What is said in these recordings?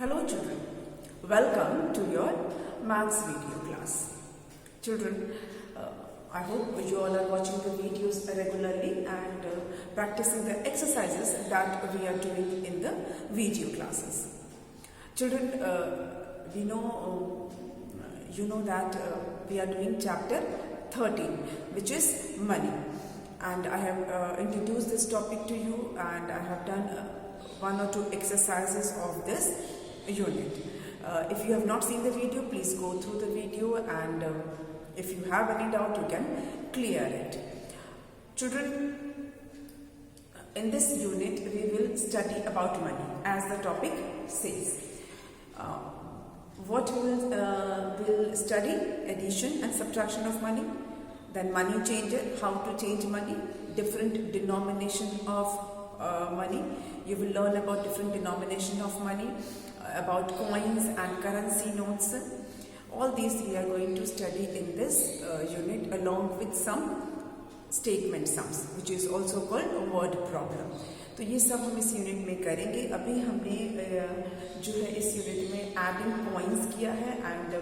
Hello children, welcome to your maths video class. Children, I hope you all are watching the videos regularly and practicing the exercises that we are doing in the video classes. Children, we know, you know that we are doing chapter 13, which is money. And I have introduced this topic to you and I have done one or two exercises of this unit. If you have not seen the video, please go through the video and if you have any doubt, you can clear it. Children, in this unit, we will study about money as the topic says. What we'll study? Addition and subtraction of money. Then money changer, how to change money, different denomination of money. You will learn about different denomination of money, about coins and currency notes. All these we are going to study in this unit along with some statement sums, which is also called a word problem. तो ये सब हम इस unit में करेंगे. अभी हमने जो है इस यूनिट में एडिंग कॉइन्स किया है एंड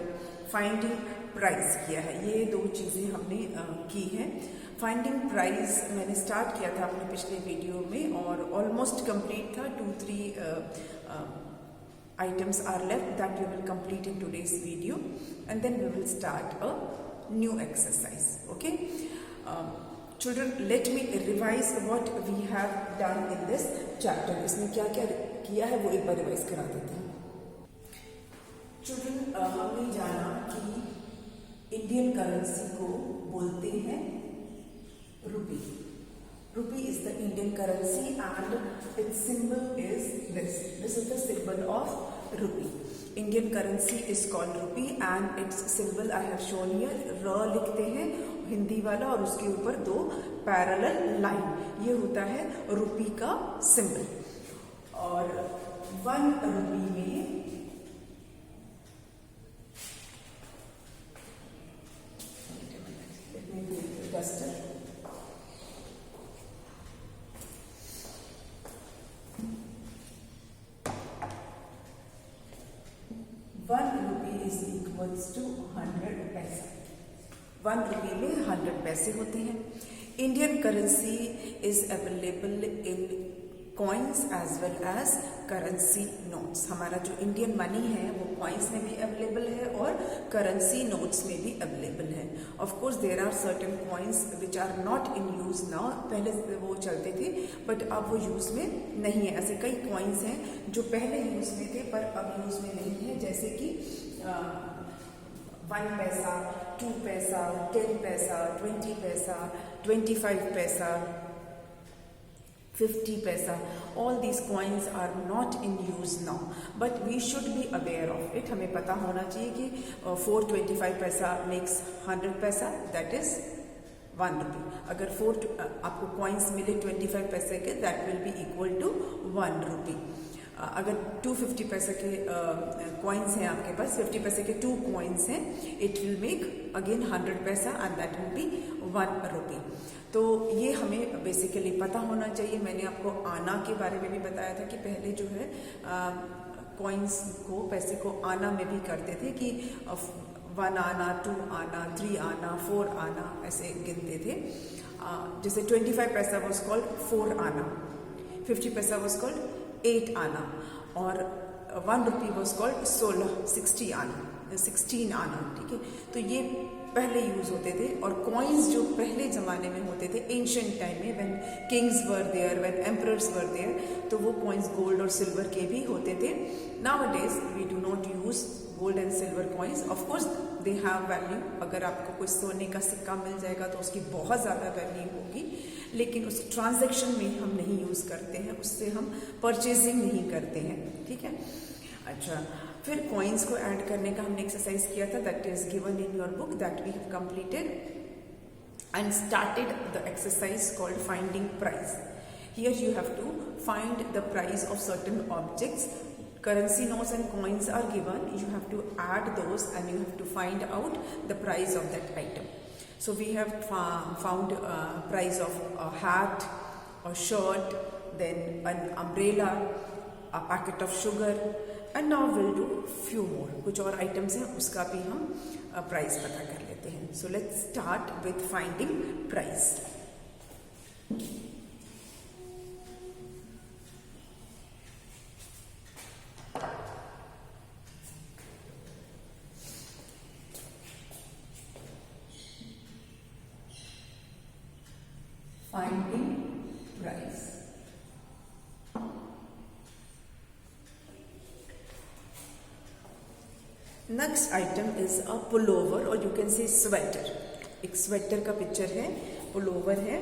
फाइंडिंग प्राइस किया है. ये दो चीज़ें हमने की हैं. फाइंडिंग प्राइस मैंने स्टार्ट किया था अपने पिछले वीडियो में और ऑलमोस्ट कंप्लीट था. 2-3 items are left that we will complete in today's video and then we will start a new exercise. Okay? Children, let me revise what we have done in this chapter. इसमें क्या क्या किया है वो एक बार revise करा देते हैं. Children, हमने जाना कि इंडियन करेंसी को बोलते हैं रुपी. Rupee is the Indian currency and its symbol is this. This is the symbol of rupee. Indian currency is called rupee and its symbol I have shown here. र लिखते हैं हिंदी वाला और उसके ऊपर दो पैरेलल लाइन. ये होता है रुपी का सिंबल. और 1 रुपी में duster 1 rupee is equals to 100 पैसा. 1 rupee में 100 पैसे होते हैं. Indian currency is available in coins as well as currency notes. हमारा जो इंडियन मनी है वो कॉइन्स में भी अवेलेबल है और करेंसी नोट्स में भी अवेलेबल है. Of course there are certain coins which are not in use now. पहले वो चलते थे बट अब वो यूज में नहीं है. ऐसे कई कॉइन्स हैं जो पहले यूज में थे पर अब यूज में नहीं है. जैसे कि 1 पैसा, 2 पैसा, 10 पैसा, 20 पैसा, 25 पैसा, 50 paisa. All these coins are not in use now, but we should be aware of it. हमें पता होना चाहिए कि 425 पैसा makes 100 पैसा, that is 1 rupee. अगर आपको coins मिले 25 पैसे के, that will be equal to 1 rupee. अगर 250 पैसे के coins हैं आपके पास, 50 पैसे के 2 coins हैं, it will make again 100 पैसा and that will be 1 rupee. तो ये हमें बेसिकली पता होना चाहिए. मैंने आपको आना के बारे में भी बताया था कि पहले जो है कॉइन्स को, पैसे को आना में भी करते थे कि 1 आना, 2 आना, 3 आना, 4 आना ऐसे गिनते थे. जैसे 25 पैसा वॉज कॉल्ड 4 आना, 50 पैसा वॉज कॉल्ड 8 आना और 1 रुपी वॉज कॉल्ड 16 आना. ठीक है, तो ये पहले यूज होते थे. और कॉइन्स जो पहले जमाने में होते थे एंशिएंट टाइम में, when kings were there, when emperors were there, तो वो कॉइन्स गोल्ड और सिल्वर के भी होते थे. Nowadays we do not use gold and silver coins. Of course they have value. अगर आपको कोई सोने का सिक्का मिल जाएगा तो उसकी बहुत ज़्यादा वैल्यू होगी, लेकिन उस ट्रांजैक्शन में हम नहीं यूज करते हैं, उससे हम परचेजिंग नहीं करते हैं. ठीक है. अच्छा, फिर कॉइन्स को ऐड करने का हमने एक्सरसाइज किया था. That is given in your book that we have completed and started the exercise called finding price. Here you have to find the price of certain objects. Currency notes and coins are given. You have to add those and you have to find out the price of that item. So we have found price of a hat, a shirt, then an umbrella, a packet of sugar, and now will do few more, कुछ और items हैं उसका भी हम price पता कर लेते हैं. So let's start with finding price. Finding price. Next item is a pullover or you can say sweater. एक स्वेटर का पिक्चर है, पुलोवर है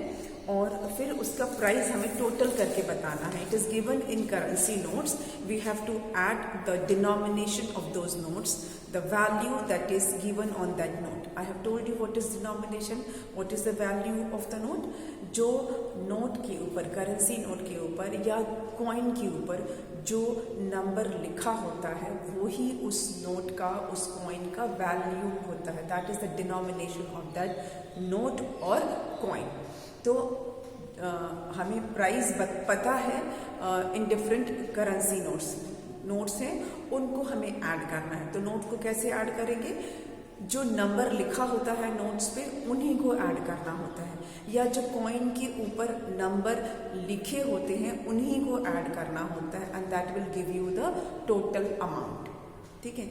और फिर उसका प्राइस हमें टोटल करके बताना है. It is given in currency notes. We have to add the denomination of those notes, the value that is given on that note. I have told you what is denomination, what is the value of the note. जो note के ऊपर, currency note के ऊपर या coin के ऊपर जो number लिखा होता है वो ही उस नोट का, उस कॉइन का वैल्यू होता है. That is the denomination of that note और कॉइन. तो हमें प्राइस पता है इन डिफरेंट करेंसी नोट्स हैं, उनको हमें ऐड करना है. तो नोट को कैसे ऐड करेंगे? जो नंबर लिखा होता है नोट्स पे उन्हीं को ऐड करना होता है, या जो कॉइन के ऊपर नंबर लिखे होते हैं उन्हीं को ऐड करना होता है. And that will give you the total amount. ठीक है,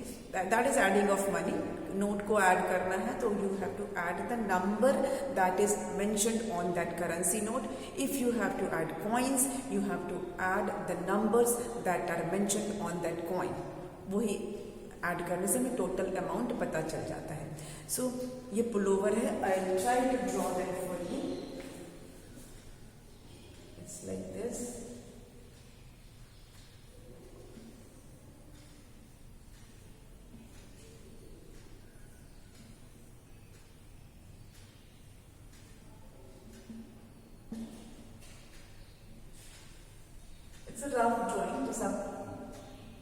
that is adding of money. Note को ऐड करना है तो you have to add the number that is mentioned on that currency note. If you have to add coins, you have to add the numbers that are mentioned on that coin. वही add करने से हमें total amount पता चल जाता है. सो ये pullover है. I will try to draw that for you. It's like this. It's a rough drawing, जैसा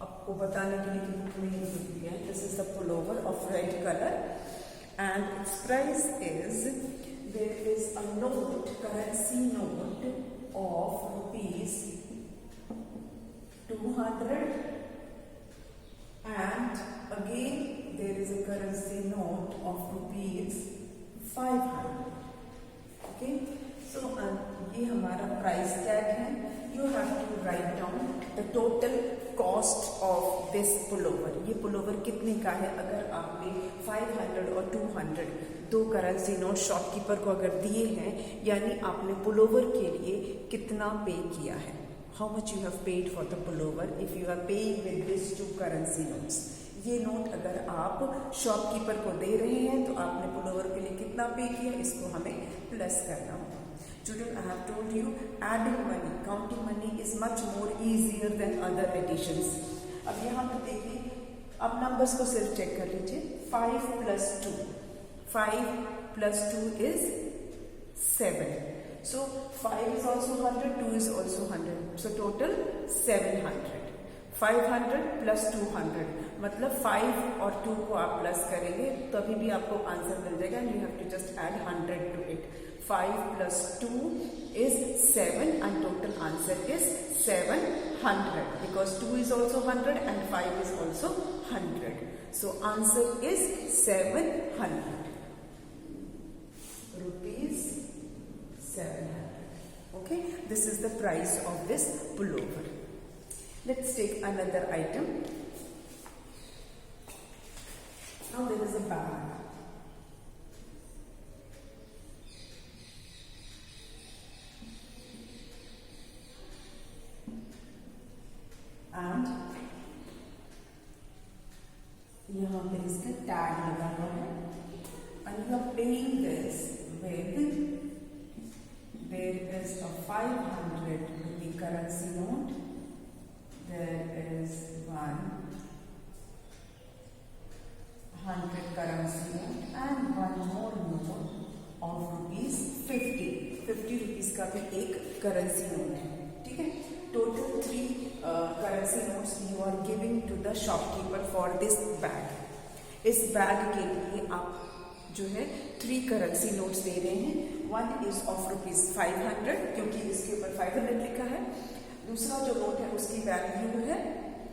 आपको बताने के लिए कि बुक में ही दिया है. This is the pullover of red colour and its price is, there is a note, currency note of rupees 200 and again there is a currency note of rupees 500. Okay, so ये हमारा price tag है. You have to write down the total cost of this pullover. ये pullover कितने का है? अगर आपने 500 और 200 दो करेंसी नोट शॉपकीपर को अगर दिए हैं, यानी आपने पुलोवर के लिए कितना पे किया है. How much you have paid for the pullover if you are paying with this 2 currency notes. ये नोट अगर आप शॉपकीपर को दे रहे हैं तो आपने पुलोवर के लिए कितना पे किया, इसको हमें प्लस करना होगा. Children, I have told you adding money, counting money is much more easier than other additions. अब यहाँ पर देखिए, अब नंबर्स को सिर्फ चेक कर लीजिए. 5 plus 2, 5 plus 2 is 7. So 5 is also 100, 2 is also 100. So total 700. 500 plus 200 मतलब 5 और 2 को आप प्लस करेंगे तभी भी आपको आंसर मिल जाएगा. You have to just add 100 to it. 5 plus 2 is 7 and total answer is 700 because 2 is also 100 and 5 is also 100. So answer is 700. Rupees 700. Okay, this is the price of this pullover. Let's take another item. Now there is a bag. And यहाँ पे इसका tag लगा हुआ है. And you are paying this with, there is a 500 rupee currency note. There is 100 currency note and one more note of rupees 50. 50 rupees का भी एक currency note है. ठीक है, total 3 currency notes you are giving to the shopkeeper for this bag. इस bag के लिए आप जो है 3 currency notes दे रहे हैं. One is of rupees 500 क्योंकि इसके ऊपर 500 लिखा है. दूसरा जो नोट है उसकी वैल्यू है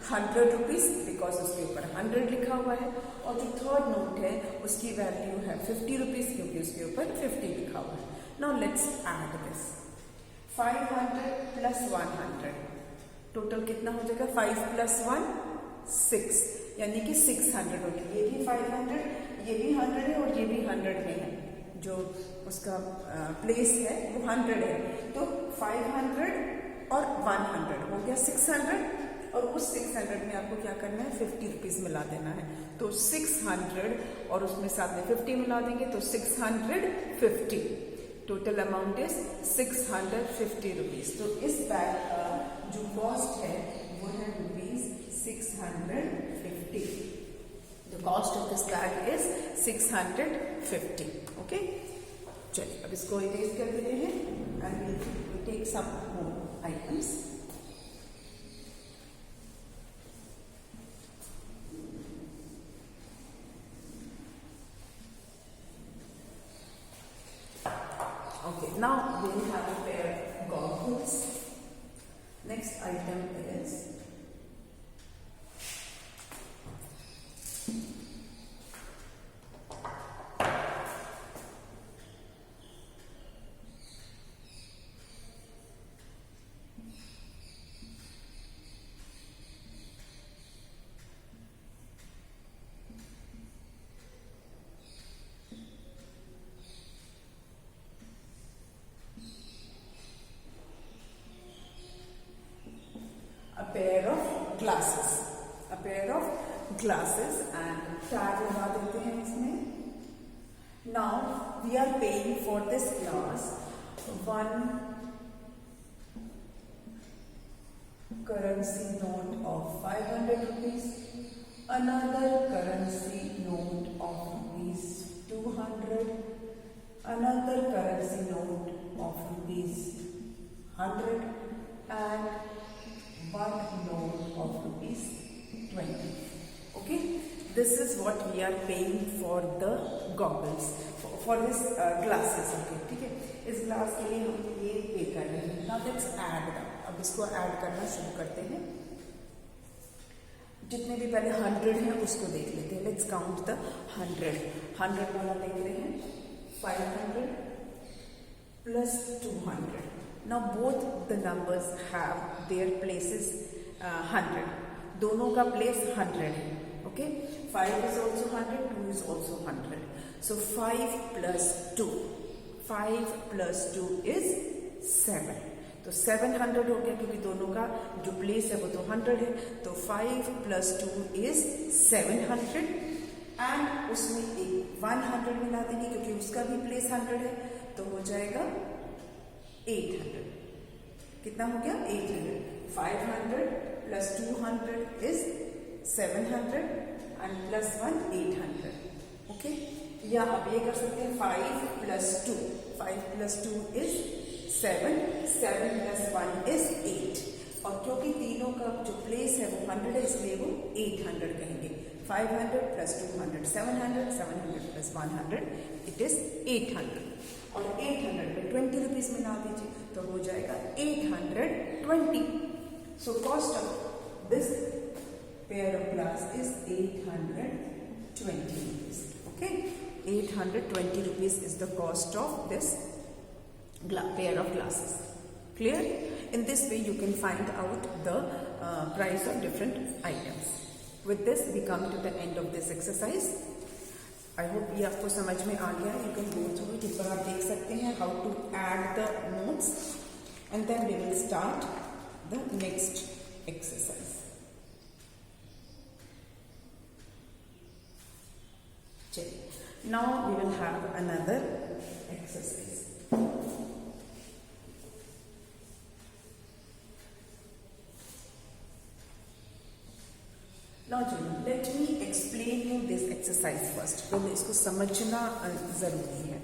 100 रुपीज, बिकॉज उसके ऊपर 100 लिखा हुआ है। और जो थर्ड नोट है उसकी वैल्यू है 50 रुपीज, क्योंकि उसके ऊपर 50 लिखा हुआ है। Now let's add this 500 plus 100, total कितना हो जाएगा? 5 प्लस 1 6, यानी कि 600 हो गया। ये भी 500, ये भी 100 है और ये भी 100 में है। जो उसका प्लेस है वो 100 है, तो 500 और 100 हो गया 600, और उस 600 में आपको क्या करना है? 50 रुपीज मिला देना है। तो 600 और उसमें साथ में 50 मिला देंगे तो 650, टोटल अमाउंट इज 650 रुपीज। तो इस बैग का जो कॉस्ट है वो है ₹650। The cost of this bag is 650। Okay, चलिए अब इसको इरेज कर देते हैं and will take some more items. Okay, now we'll have a pair of goggles. Next item is pair of glasses, a pair of glasses and tag लगा देते हैं इसमें। Now we are paying for this glass 1 currency note of 500 rupees, another currency note of rupees 200, another currency note of rupees 100 and one note of rupees 20. Okay, this is what we are paying for the goggles, for this glasses. Okay, ठीक है, इस glass के लिए हम ये पे कर रहे हैं। Now let's add them. अब इसको ऐड करना शुरू करते हैं। जितने भी पहले 100 हैं उसको देख लेते हैं। लेट्स काउंट द 100 वाला देख रहे हैं। 500 plus 200। Now both the numbers have their places 100. दोनों का प्लेस 100 है। Okay, 5 is also 100, 2 is also 100. So 5 plus 2. 5 plus 2 is 7. तो 700 हो गया, क्योंकि दोनों का जो प्लेस है वो तो 100 है। तो 5 plus 2 is 700 एंड उसमें एक 100 मिला देंगे क्योंकि उसका भी प्लेस 100 है, तो हो जाएगा 800। कितना हो गया? 800। 500 plus 200 is 700 and plus 1 800। Okay, या आप ये कर सकते हैं 5 plus 2। 5 plus 2 is 7, 7 plus 1 is 8, और क्योंकि तीनों का जो प्लेस है वो 100 है इसलिए वो 800 कहेंगे। 500 plus 200 700, 700 plus 100 it is 800, और 800 में 20 रुपीज मिला दीजिए तो हो जाएगा 820। So cost of this pair of glass is 820 rupees. Okay, 820 rupees is the cost of this pair of glasses. Clear? In this way you can find out the price of different items. With this we come to the end of this exercise. I hope ये आपको समझ में आ गया। You can go through it, इस पर आप देख सकते हैं how to add the notes, and then we will start the next exercise. चलिए, now we will have another exercise. Now children, let me explain you this exercise first. पहले इसको समझना जरूरी है।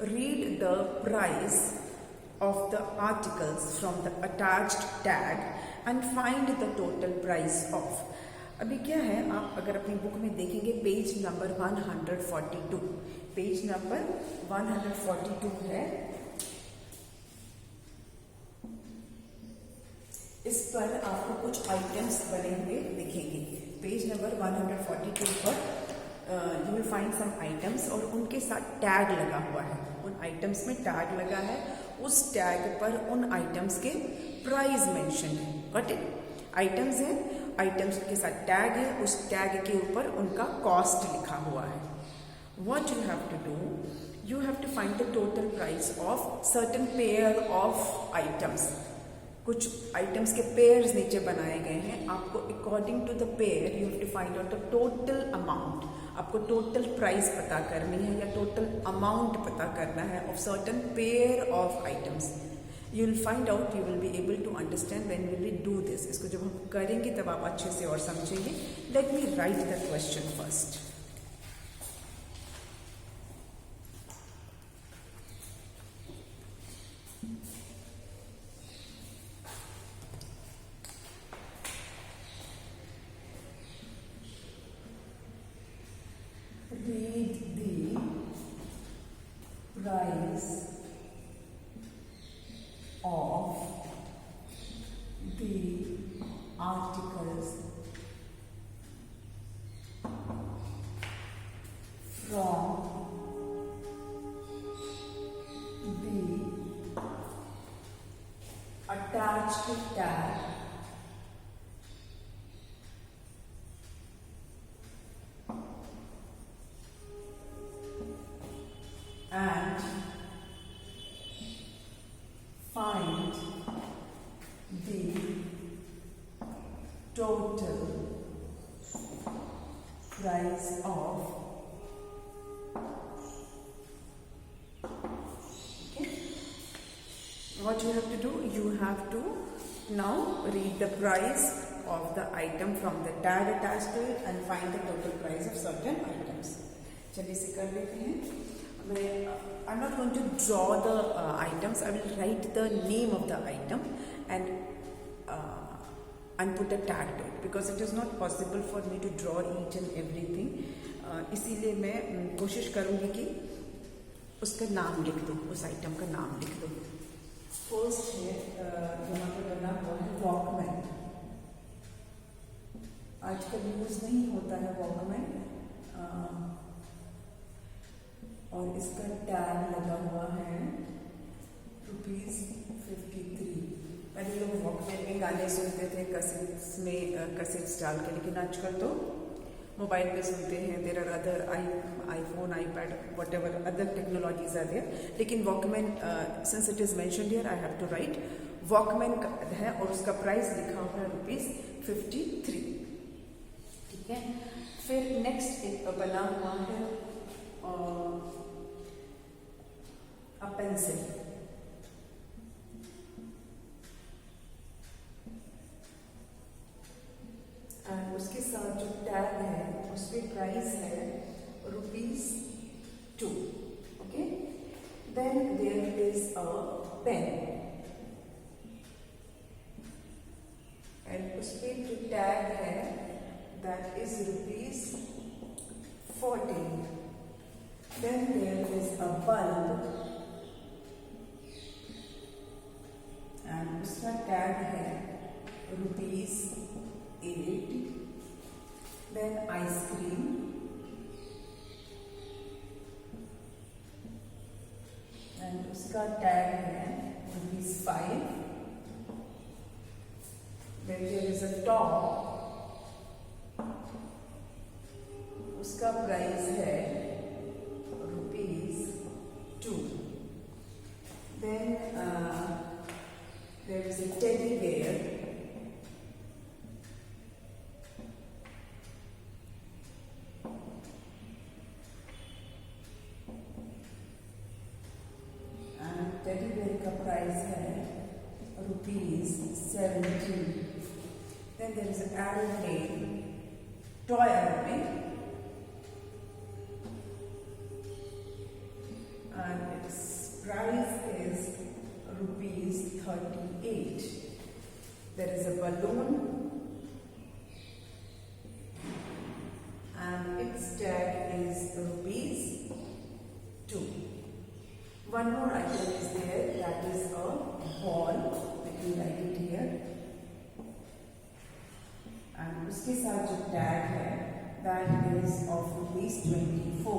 Read the price of the articles from the attached tag and find the total price of. अभी क्या है, आप अगर अपनी बुक में देखेंगे पेज नंबर 142, पेज नंबर 142 है। इस पर आपको कुछ आइटम्स बने हुए दिखेंगे। पेज नंबर 142 पर you will find some items और उनके साथ टैग लगा हुआ है। उन आइटम्स में टैग लगा है, उस टैग पर उन आइटम्स के प्राइस मेंशन है। Got it? आइटम्स हैं, आइटम्स के साथ टैग है, उस टैग के ऊपर उनका कॉस्ट लिखा हुआ है। What you have to do, you have to find the total price of certain pair of items. कुछ आइटम्स के पेयर्स नीचे बनाए गए हैं। आपको according to the pair you have to find out the total amount. आपको total price पता करनी है या टोटल अमाउंट पता करना है of certain pair of items. You will find out, you will be able to understand when will we do this. इसको जब हम करेंगे तब आप अच्छे से और समझेंगे। Let me right the question first. Read the price of the articles from the attached tag and find the total price of what you have to do, you have to now read the price of the item from the tag attached to it and find the total price of certain items. चलिए इसे कर लेते हैं। I'm not going to draw the items. I will write the name of the item and put a tag to it because it is not possible for me to draw each and everything. इसीलिए मैं कोशिश करूँगी कि उसका नाम लिख दूँ, उस आइटम का नाम लिख दूँ। फर्स्ट है यहाँ पर बना हुआ है वॉकमैन। आजकल यूज नहीं होता है वॉकमैन और इसका टैग लगा हुआ है ₹53। पहले लोग वॉकमैन में गाने सुनते थे कैसेट्स में, कैसेट्स डाल के, लेकिन आजकल तो मोबाइल पे सुनते हैं। There are other iPhone, iPad, whatever other technologies are there. लेकिन Walkman since it is mentioned here I have to write Walkman है और उसका प्राइस लिखा हुआ है ₹53। ठीक है। फिर नेक्स्ट एक बना हुआ है a pencil। एंड उसके साथ जो टैग है उस पे प्राइस है ₹2। Okay. Then there is a pen and उस पे जो टैग है that is ₹14। Then there is a bulb and उसका टैग है ₹8। Then ice cream and उसका टैग है ₹5। Then there is a top, उसका प्राइस है ₹2। Then there is a teddy bear and teddy bear का प्राइस है ₹17। Then there is an aeroplane, toy aeroplane, and its price is ₹38. There is a balloon and its tag is ₹2. One more item is there, that is a ball. Let me write it here. उसके साथ जो tag है that is of ₹24.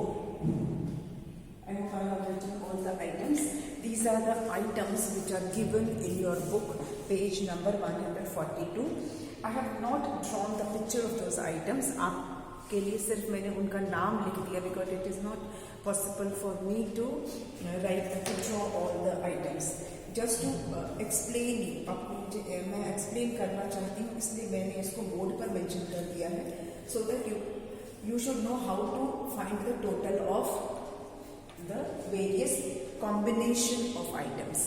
I hope I have written all the items. These are the items which are given in your book, page number 142. I have not drawn the picture of those items. आपके लिए सिर्फ मैंने उनका नाम लिख दिया because it is not possible for me to write the picture of all the items. Just to explain, आपको मैं एक्सप्लेन करना चाहती हूँ, इसलिए मैंने इसको बोर्ड पर मेंशन कर दिया है, so that you should know how to find the total of the various combination of items.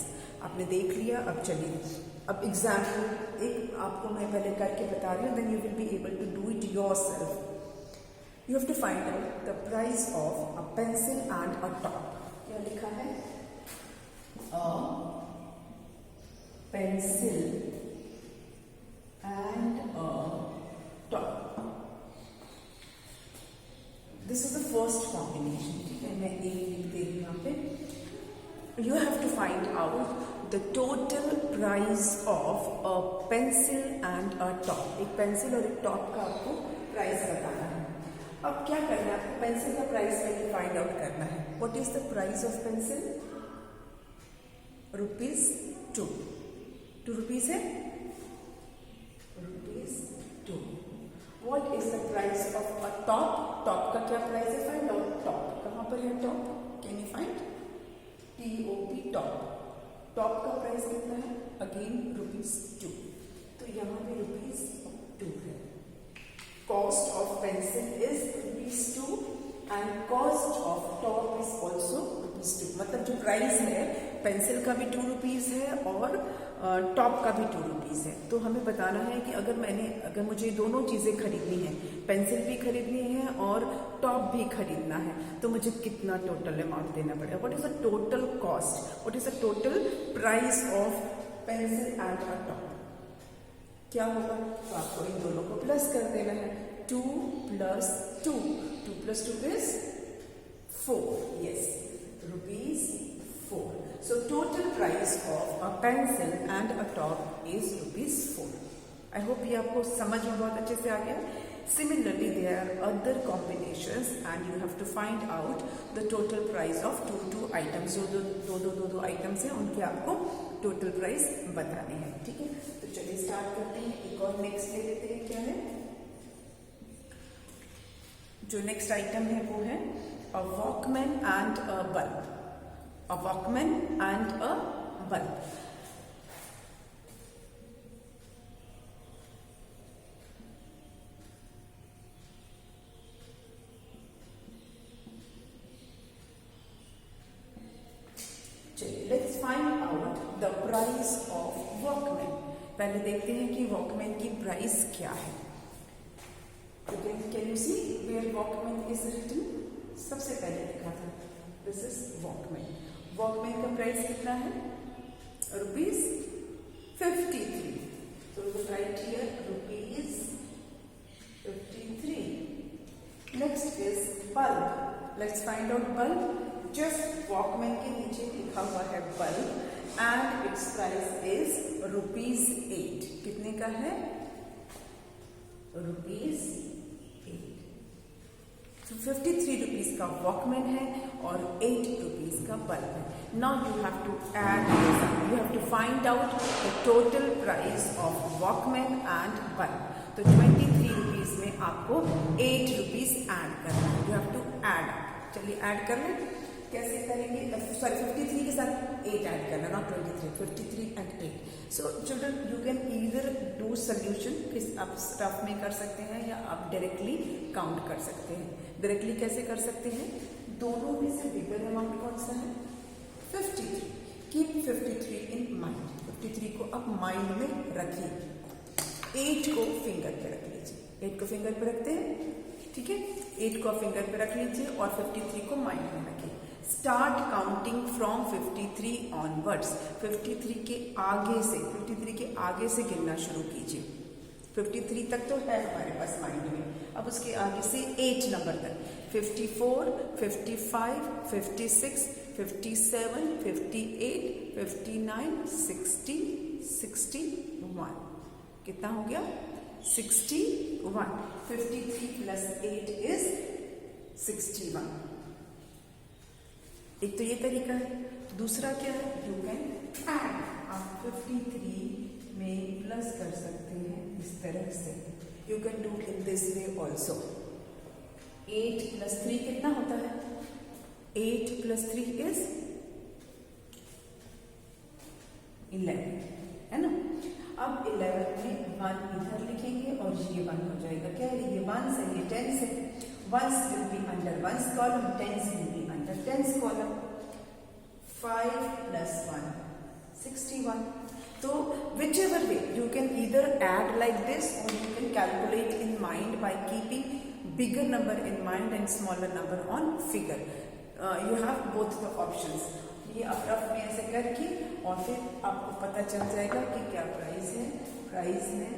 आपने देख लिया, अब चलिए अब एग्जाम्पल एक आपको मैं पहले करके बता रही हूँ, then you will be able to do it yourself. You have to find out the price of a pencil and a top. क्या लिखा है? A pencil and a top. This is the first combination. ठीक है, मैं एक लिख दे रही हूँ यहाँ पे. You have to find out the total price of a pencil and a top. एक पेंसिल और एक टॉप का आपको प्राइस बताना है. अब क्या करना है आपको? पेंसिल का प्राइस पहले फाइंड आउट करना है. What is the price of pencil? ₹2. 2 rupees है. ₹2. What is the price of a top? Top का क्या प्राइस है? Find out. टॉप कहाँ पर है? Top can you find? TOP top. Top का प्राइस कितना है? अगेन ₹2. तो यहाँ पे ₹2 है. Cost of pencil is ₹2 and cost of top is also ₹2. मतलब जो प्राइस है पेंसिल का भी ₹2 है और टॉप का भी ₹2 है. तो हमें बताना है कि अगर मुझे दोनों चीजें खरीदनी है, पेंसिल भी खरीदनी है और टॉप भी खरीदना है, तो मुझे कितना टोटल अमाउंट देना पड़ेगा? What is the total cost? What is the total price of pencil and a top? क्या होगा? तो आपको इन दोनों को प्लस कर देना है. 2 + 2. 2 + 2 is 4. Yes, ₹4. So total price of a pencil and a top is ₹4. I hope ये आपको समझ में बहुत अच्छे से आ गया. Similarly, there are other combinations and you have to find out the total price of two items. जो दो items हैं उनके आपको total price बताने हैं. ठीक है, तो चलिए स्टार्ट करते हैं. एक और नेक्स्ट ले लेते हैं. क्या है जो नेक्स्ट आइटम है? वो है a Walkman and a bulb. A Walkman and a bulb. Let's find out the price of Walkman. पहले देखते हैं कि Walkman की प्राइस क्या है. Can you see where Walkman is written? सबसे पहले लिखा था. This is Walkman. Walkman का प्राइस कितना है? ₹53. So we will write here ₹53. Next is bulb. Let's find out bulb. Just Walkman के नीचे लिखा हुआ है bulb and its price is ₹8. कितने का है? ₹8. तो ₹53 का Walkman है और ₹8 का bulb है. Now you have to add this up. You have to find out the total price of Walkman and bulb. तो ₹23 में आपको ₹8 ऐड करना है. You have to add up. चलिए ऐड कर लें. कैसे करेंगे? सॉरी 53 के साथ 8 ऐड करना, not 23. 53 and 8. So children, you can either do solution, आप रफ में कर सकते हैं या आप डायरेक्टली काउंट कर सकते हैं. डायरेक्टली कैसे कर सकते हैं? दोनों में से बिगर अमाउंट कौन सा है? 53. Keep 53 in mind. 53 को आप माइंड में रखिए. 8 को फिंगर पे रख लीजिए. 8 को फिंगर पे रखते हैं. ठीक है, 8 को फिंगर पे रख लीजिए और 53 को माइंड में रखिए. Start counting from 53 onwards. 53 के आगे से गिनना शुरू कीजिए. 53 तक तो है हमारे पास माइंड में. अब उसके आगे से 8 नंबर तक 54, 55, 56, 57, 58, 59, 60, 61. कितना हो गया? 61. 53 plus 8 is 61. एक तो ये तरीका है. दूसरा क्या है? You can add. आप 53 में प्लस कर सकते हैं इस तरह से. You can do in this way also. 8 plus 3 कितना होता है? 8 plus 3 is 11, है ना. अब 11 में 1 इधर लिखेंगे और ये 1 हो जाएगा. क्या है? ये 1 से ये 10 से. 1s will be under 1's column, 10s will be under 10's column. 5 plus 1, 61. So whichever way, you can either add like this or you can calculate in mind by keeping bigger number in mind and smaller number on figure. You have both the options. ये आप rough में ऐसे करके और फिर आपको पता चल जाएगा कि क्या प्राइस है. प्राइस है,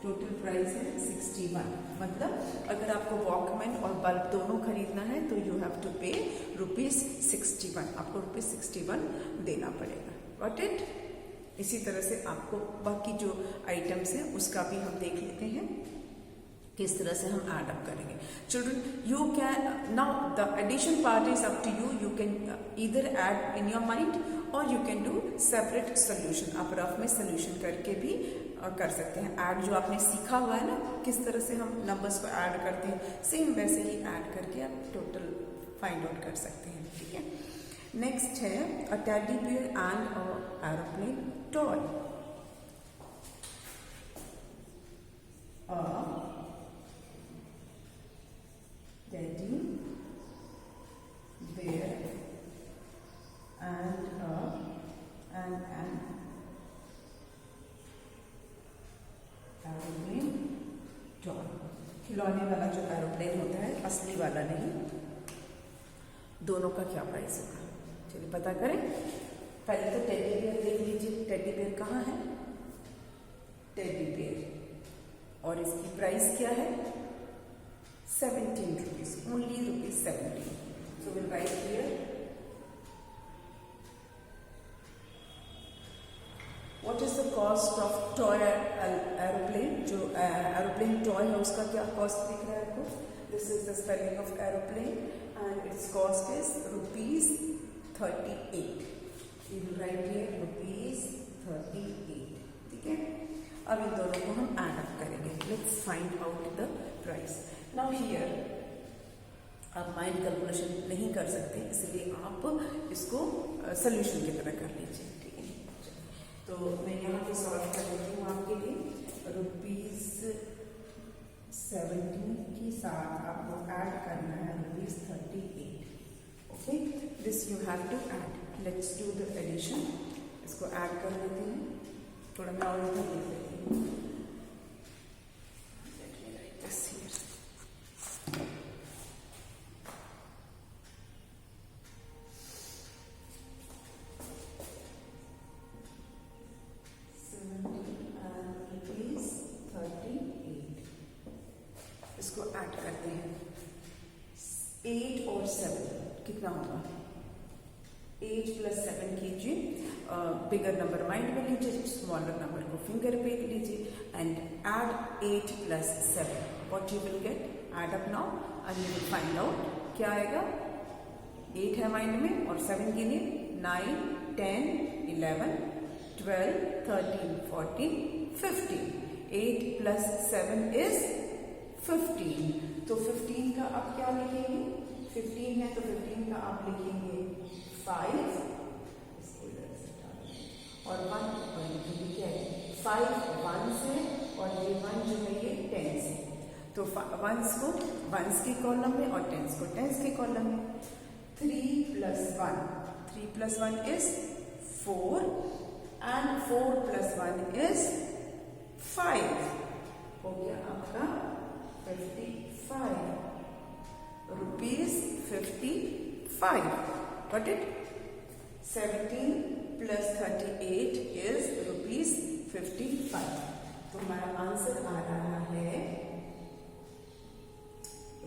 टोटल प्राइस है 61. मतलब अगर आपको वॉकमैन और बल्ब दोनों खरीदना है तो यू हैव टू पे ₹61. आपको ₹61 देना पड़ेगा. Got it? इसी तरह से आपको बाकी जो आइटम्स हैं उसका भी हम देख लेते हैं किस तरह से हम ऐड अप करेंगे. Children, you can now the addition part is up to you. You can either add in your mind और you can do separate solution. आप रफ में सोल्यूशन करके भी कर सकते हैं. ऐड जो आपने सीखा हुआ है ना, किस तरह से हम नंबर्स को ऐड करते हैं, सेम वैसे ही ऐड करके आप टोटल फाइंड आउट कर सकते हैं. ठीक है. नेक्स्ट है a teddy bear and a aeroplane toy. Teddy bear and an aeroplane toy. खिलौने वाला जो एरोप्लेन होता है, असली वाला नहीं. दोनों का क्या प्राइस होगा? चलिए पता करें. पहले तो टेडी बियर देख लीजिए. टेडी बियर कहाँ है? Teddy bear. और इसकी प्राइस क्या है? 17 rupees. Only ₹17. So we'll write here. What is the cost of toy aeroplane? जो aeroplane toy है उसका क्या cost दिख रहा है आपको? This is the spelling of aeroplane and its cost is ₹38. We will write here ₹38. ठीक है. अब इन दोनों को हम add up करेंगे. Let's find out the price. Now here आप माइंड कैलकुलेशन नहीं कर सकते, इसलिए आप इसको सोल्यूशन की तरह कर लीजिए. ठीक है. तो मैं यहाँ पे सॉल्व कर देती हूँ आपके लिए. ₹17 के साथ आपको ऐड करना है ₹38. Okay. This you have to add. Let's do the addition. इसको ऐड कर लेते हैं. थोड़ा मैं और इधर लिख लेती हूँ. इसको ऐड करते हैं. 8 और 7 कितना होगा? 8 plus 7 कीजिए. बिगर नंबर माइंड में लीजिए, स्मॉलर नंबर को फिंगर पे लीजिए and add 8 plus 7. What you will get? Add up now and you will find out क्या आएगा. 8 है माइंड में और 7 गिनिए. 9, 10, 11, 12, 13, 14, 15. 8 plus 7 is 15. तो 15 का आप क्या लिखेंगे? 15 है तो 15 का आप लिखेंगे 5. इसको इधर से डालें और 1 ऊपर लिखेंगे. क्या है? 5 1 से और ये 1 जो है ये 10 से. तो 1s को 1s की कॉलम में और 10s को 10s के कॉलम में. 3 plus 1. 3 plus 1 is 4 and 4 plus 1 is 5. हो गया आपका 55. ₹55. Got it? 17 plus 38 is ₹55. तो हमारा आंसर आ रहा है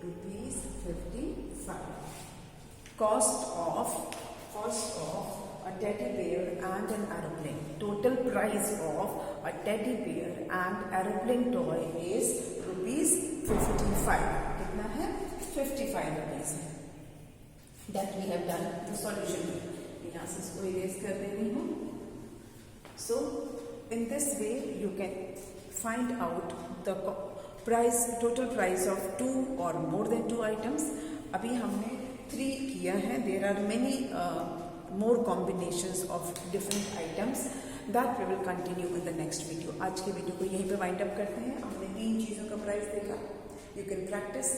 ₹55. Cost of a teddy bear and an aeroplane. Total price of a teddy bear and aeroplane toy is ₹55. कितना है? 55 rupees है. That we have done the solution. यहाँ से इसको erase कर दे रही हूँ. So in this way you can find out the price, total price of 2 or more than 2 items. अभी हमने 3 किया है. There are many more combinations of different items that we will continue in the next video. आज के video को यहीं पे wind up करते हैं. हमने 3 चीज़ों का प्राइस देखा. You can practice.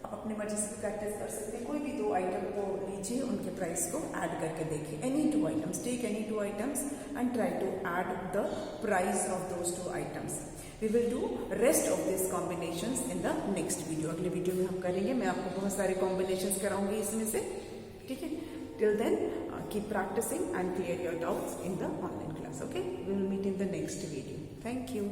आप अपनी मर्जी से प्रैक्टिस कर सकते हैं. कोई भी 2 आइटम को लीजिए, उनके प्राइस को ऐड करके देखिए. Any 2 items, take any 2 items and try to add the price of those 2 items. We will do rest of these combinations in the next video. अगले वीडियो में हम करेंगे. मैं आपको बहुत सारे combinations कराऊंगी इसमें से. ठीक है? Till then, keep practicing and clear your doubts in the online class. Okay? We will meet in the next video. Thank you.